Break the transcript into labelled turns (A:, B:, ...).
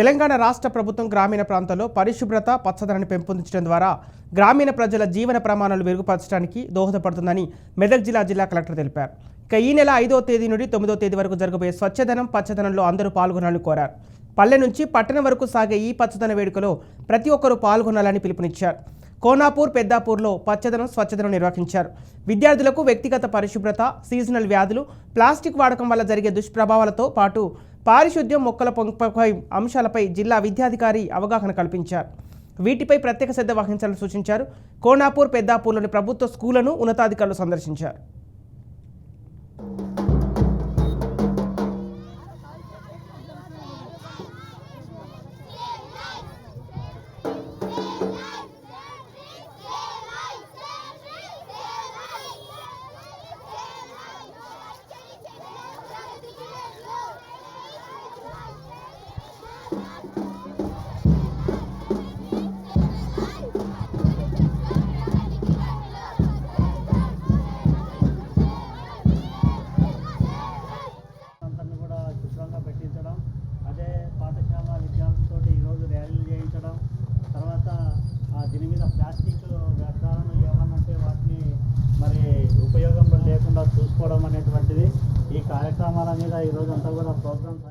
A: తెలంగాణ రాష్ట్ర ప్రభుత్వం గ్రామీణ ప్రాంతాల్లో పరిశుభ్రత, పచ్చదనాన్ని పెంపొందించడం ద్వారా గ్రామీణ ప్రజల జీవన ప్రమాణాలు మెరుగుపరచడానికి దోహదపడుతుందని మెదక్ జిల్లా కలెక్టర్ తెలిపారు. ఇక ఈ నెల 5వ తేదీ నుండి 9వ తేదీ వరకు జరగబోయే స్వచ్ఛదనం, పచ్చదనంలో అందరూ పాల్గొనాలని కోరారు. పల్లె నుంచి పట్టణం వరకు సాగే ఈ పచ్చదన వేడుకలో ప్రతి ఒక్కరూ పాల్గొనాలని పిలుపునిచ్చారు. కోనాపూర్, పెద్దాపూర్లో పచ్చదనం, స్వచ్ఛదనం నిర్వహించారు. విద్యార్థులకు వ్యక్తిగత పరిశుభ్రత, సీజనల్ వ్యాధులు, ప్లాస్టిక్ వాడకం వల్ల జరిగే దుష్ప్రభావాలతో పాటు పారిశుద్ధ్యం, మొక్కల పెంపకం అంశాలపై జిల్లా విద్యాధికారి అవగాహన కల్పించారు. వీటిపై ప్రత్యేక శ్రద్ధ వహించాలని సూచించారు. కోనాపూర్, పెద్దాపూర్లోని ప్రభుత్వ స్కూళ్లను ఉన్నతాధికారులు సందర్శించారు.
B: పెట్టించడం, అదే పాఠశాల విద్యార్థులతో ఈరోజు ర్యాలీలు చేయించడం, తర్వాత దీని మీద ప్లాస్టిక్ వ్యర్థాలను ఏమన్నంటే వాటిని మరి ఉపయోగం లేకుండా చూసుకోవడం అనేటువంటిది ఈ కార్యక్రమాల మీద ఈరోజు అంతా కూడా ప్రోగ్రామ్స్